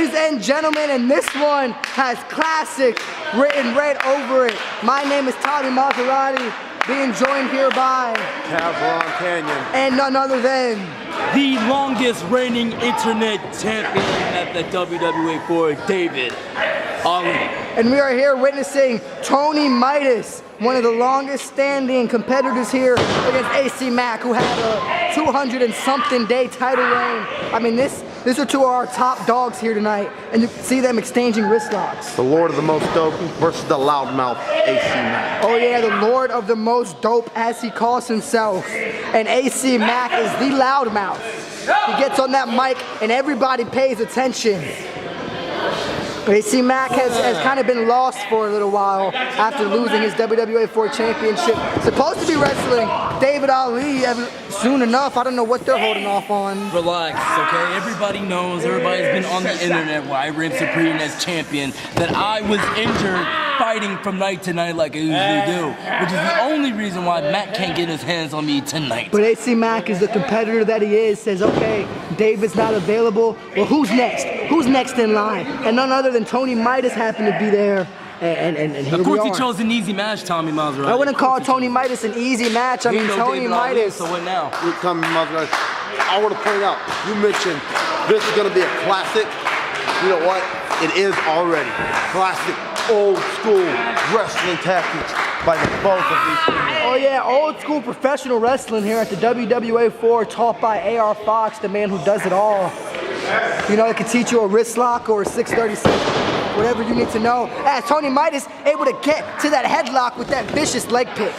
Ladies and gentlemen, and this one has classic written right over it. My name is Tommy Maserati, being joined here by Cavron Canyon. And none other than the longest reigning internet champion at the WWA4, David Ali. And we are here witnessing Tony Midas, one of the longest standing competitors here against AC Mack, who had a 200-and-something day title reign. I mean, these are two of our top dogs here tonight, and you can see them exchanging wrist locks. The Lord of the Most Dope versus the loudmouth AC Mack. Oh yeah, the Lord of the Most Dope, as he calls himself. And AC Mack is the loudmouth. He gets on that mic and everybody pays attention. AC Mack has kind of been lost for a little while after losing his WWA4 championship. Supposed to be wrestling David Ali soon enough. I don't know what they're holding off on. Relax, okay? Everybody knows, everybody's been on the internet where I reign supreme as champion, that I was injured fighting from night to night like I usually do, which is the only reason why Matt can't get his hands on me tonight. But AC Mack is the competitor that he is, says, okay, David's not available. Well, who's next? Who's next in line? And none other than Tony Midas happened to be there. And here of course we he are. chose an easy match, Tommy Maserati. I wouldn't call Tony Midas an easy match. I mean, Tony Midas. So what now? Tommy Maserati, I want to point out, you mentioned this is going to be a classic. You know what? It is already. Classic, old school wrestling tactics by the both of these people. Oh yeah, old school professional wrestling here at the WWA4, taught by AR Fox, the man who does it all. You know, it can teach you a wrist lock or a 636, whatever you need to know. As Tony Midas able to get to that headlock with that vicious leg pick.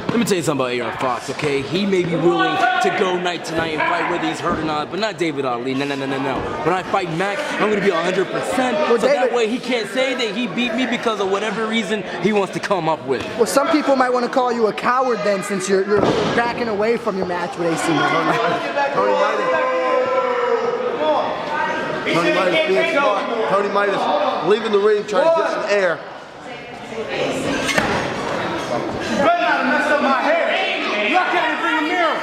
Let me tell you something about AR Fox, okay? He may be willing to go night to night and fight whether he's hurt or not, but not David Ali. No. When I fight Mack, I'm gonna be 100%. So that way he can't say that he beat me because of whatever reason he wants to come up with. Well, some people might want to call you a coward then, since you're backing away from your match with AC Mack. Tony Midas being smart. Tony Midas leaving the ring, trying to get some air. You better not have messed up my hair. Look at it, bring a mirror.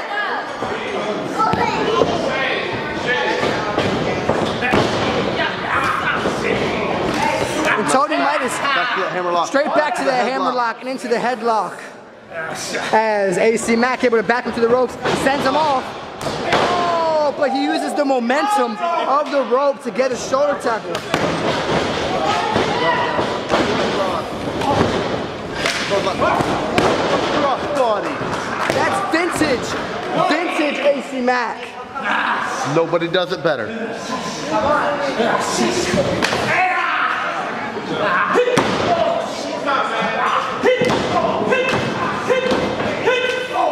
And Tony Midas Back to that hammerlock. straight back to that hammerlock and into the headlock. As AC Mack able to back him to the ropes, sends him off. Oh, but he uses the momentum of the rope to get a shoulder tackle. Crossbody. That's vintage AC Mack. Nobody does it better.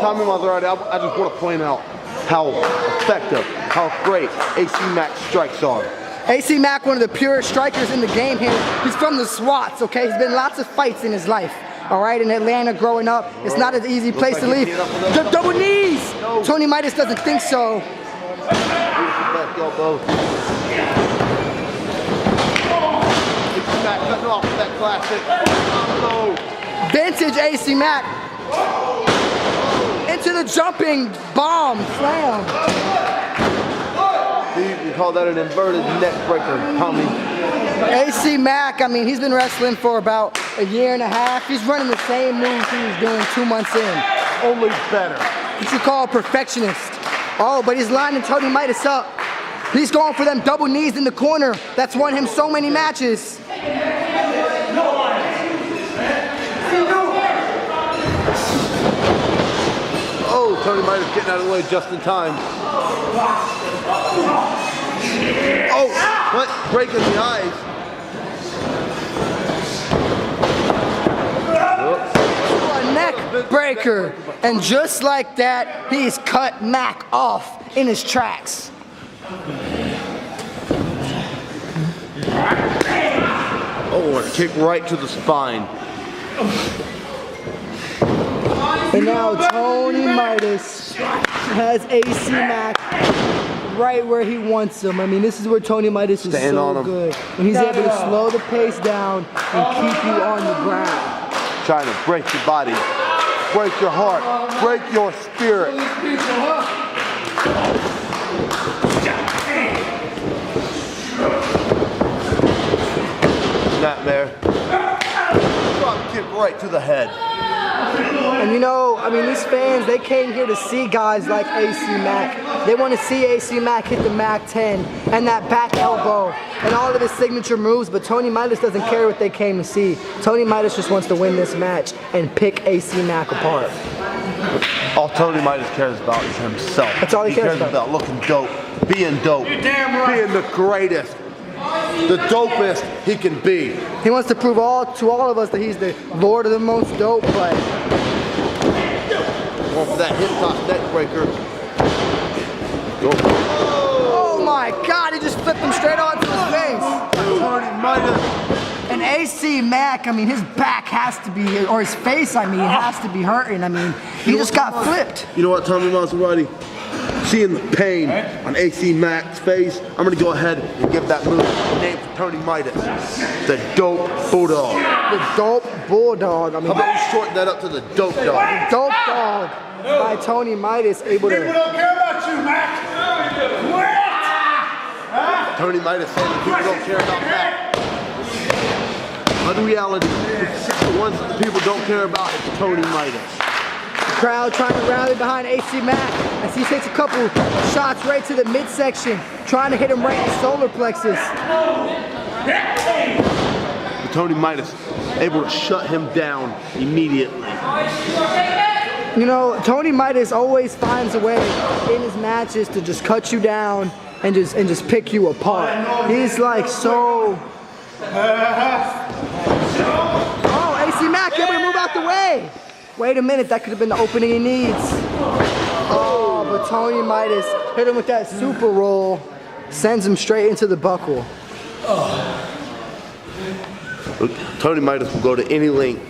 Tommy Maserati, I just want to point out how effective, how great AC Mack strikes are. AC Mack, one of the purest strikers in the game here. He's from the SWATs, okay? He's been lots of fights in his life. All right, in Atlanta growing up, it's not an easy place to leave. The double knees! Tony Midas doesn't think so. Back elbow. AC Mack cutting off with that classic. Vintage AC Mack. Into the jumping bomb slam. You call that an inverted neck breaker, Tommy. AC Mack, I mean, he's been wrestling for about a year and a half. He's running the same moves he was doing 2 months in. Only better. What you call a perfectionist. Oh, but he's lining Tony Midas up. He's going for them double knees in the corner. That's won him so many matches. Oh, Tony Midas getting out of the way just in time. Oh, what? Breaking the eyes. A neck breaker. And just like that, he's cut Mack off in his tracks. Oh, a kick right to the spine. And now Tony Midas has AC Mack right where he wants him. I mean, this is where Tony Midas is so good. When he's able to slow the pace down and keep you on the ground. Trying to break your body, break your heart, break your spirit. right to the head. And you know, I mean, these fans, they came here to see guys like AC Mack. They want to see AC Mack hit the Mack 10 and that back elbow and all of his signature moves, but Tony Midas doesn't care what they came to see. Tony Midas just wants to win this match and pick AC Mack apart. All Tony Midas cares about is himself. That's all he cares about. Looking dope, being dope, being the greatest, the dopest he can be. He wants to prove to all of us that he's the Lord of the most dope, but... Going for that hip toss neck breaker. Oh my God, he just flipped him straight onto his face. Tony Midas. And AC Mack, I mean, his back has to be, or his face, I mean, has to be hurting. I mean, he just got flipped. You know what, Tommy Maserati? Seeing the pain on AC Mack's face, I'm gonna go ahead and give that move the name for Tony Midas. The Dope Bulldog. The Dope Bulldog. I mean, how about we shorten that up to the Dope Dog? Dope Dog by Tony Midas, able to... People don't care about you, Mack. Tony Midas saying that people don't care about Mack. But in reality, the ones that the people don't care about is Tony Midas. The crowd trying to rally behind AC Mack as he takes a couple shots right to the midsection, trying to hit him right in the solar plexus. But Tony Midas able to shut him down immediately. You know, Tony Midas always finds a way in his matches to just cut you down and just pick you apart. He's like so... Oh, AC Mack able to move out the way. Wait a minute, that could have been the opening he needs. Oh, but Tony Midas hit him with that super roll, sends him straight into the buckle. Look, Tony Midas will go to any length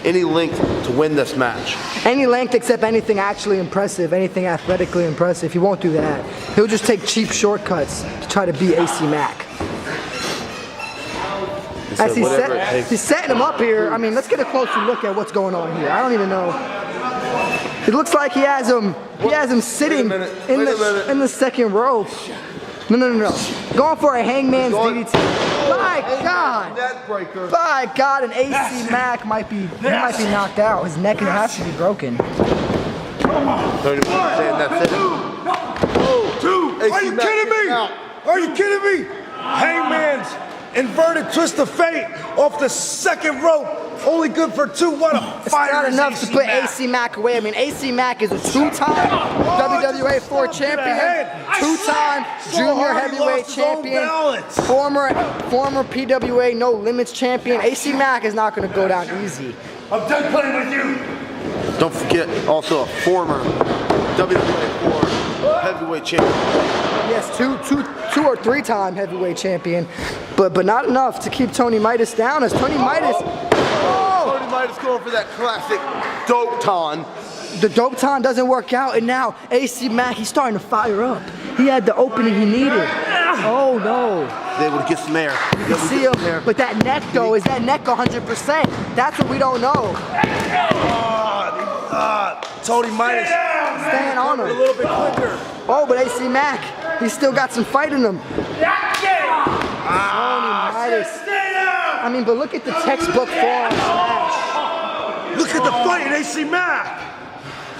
to win this match. Any length except anything actually impressive, anything athletically impressive. He won't do that. He'll just take cheap shortcuts to try to beat AC Mack. As he's setting him up here, I mean, let's get a closer look at what's going on here. I don't even know. It looks like he has him sitting in the second rope. No. Going for a hangman's DDT. My God! By God, and AC Mack might be knocked out. His neck has to be broken. Tony Midas saying that's it. Are you kidding me? Are you kidding me? Hangman's inverted twist of fate off the second rope. Only good for two. What a fighter. It's not enough to put AC Mack away. I mean, AC Mack is a two-time WWA4 champion, two-time junior heavyweight champion, former PWA No Limits champion. AC Mack is not going to go down easy. I'm done playing with you. Don't forget, also a former WWA4 heavyweight champion. Yes, two or three-time heavyweight champion, but not enough to keep Tony Midas down. As Tony Midas, Tony Midas going for that classic dope-ton. The dope-ton doesn't work out, and now AC Mack, he's starting to fire up. He had the opening he needed. Oh no! He's able to get some air. You can see him, but that neck though, is that neck 100%? That's what we don't know. Tony Midas staying on him a little bit quicker. Oh, but AC Mack, he's still got some fight in him. Tony Midas. I mean, but look at the textbook forearm smash. Look at the fight in AC Mack.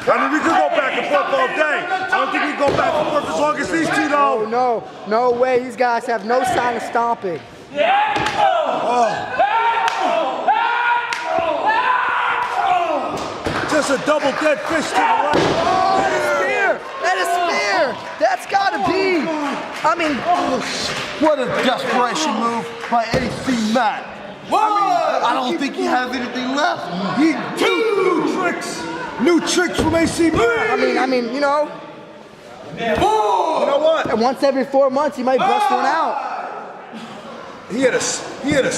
I mean, we could go back and forth all day. I don't think we can go back and forth as long as these two, though. No way. These guys have no sign of stomping. Just a double dead fish to the right. Oh, spear! That is spear! That's gotta be. I mean, what a desperation move by AC Mack. I don't think he has anything left. He new tricks from AC Mack. I mean, you know. You know what? And once every 4 months, he might bust one out. He had a spear.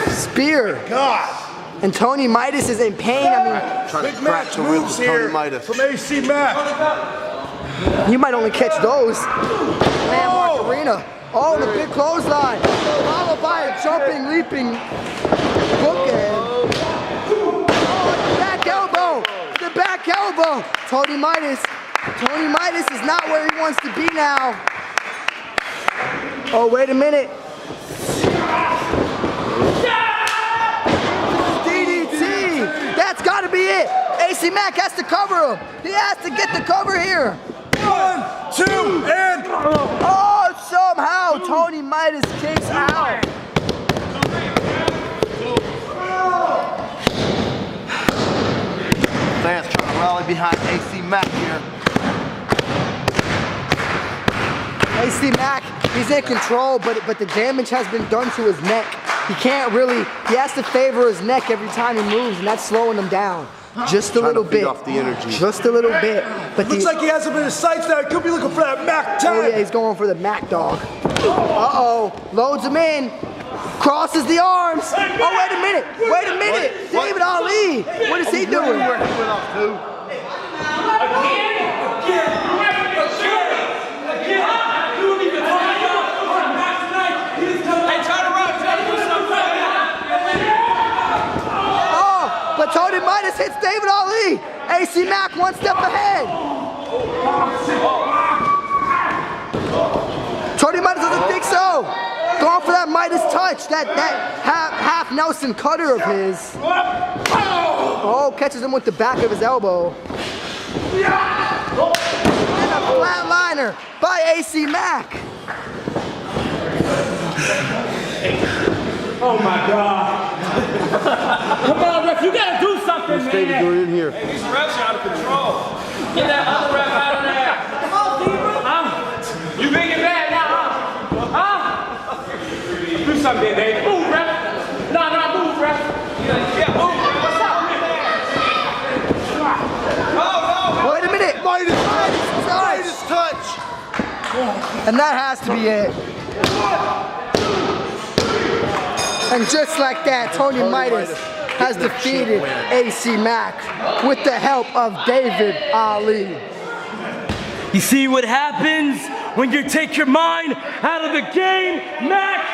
Spear. God. And Tony Midas is in pain. I mean, trying big match moves here from AC Mack. You might only catch those. Landmark Arena. Oh, the big clothesline. Followed by a jumping, leaping bookend. Oh, the back elbow. The back elbow. Tony Midas is not where he wants to be now. Oh, wait a minute. DDT. it. AC Mack has to cover him. He has to get the cover here. 1, 2, and... Oh, somehow Tony Midas kicks out. Fans trying to rally behind AC Mack here. AC Mack, he's in control, but the damage has been done to his neck. He can't really, he has to favor his neck every time he moves, and that's slowing him down. Just a little bit. Off the energy. Just a little bit. But Looks like he has him in his sights now. He could be looking for that Mack tag. Oh yeah, he's going for the Mack dog. Uh-oh, loads him in. Crosses the arms. Oh, wait a minute. Wait a minute. What? David Ali. What is he doing? But Tony Midas hits David Ali. AC Mack 1 step ahead. Tony Midas doesn't think so. Going for that Midas touch, that half Nelson cutter of his. Oh, catches him with the back of his elbow. And a flatliner by AC Mack. Oh my God. Come on, ref, you gotta do something, man. David doing in here? Hey, these refs are out of control. Get that other ref out of there. Come on, Steve. Huh? You big and bad now, huh? Huh? Do something, David. Move, ref. No, move, ref. Yeah, move, ref. What's up, man? Wait a minute. Midas touch. And that has to be it. And just like that, Tony Midas has defeated AC Mack with the help of David Ali. You see what happens when you take your mind out of the game, Mack?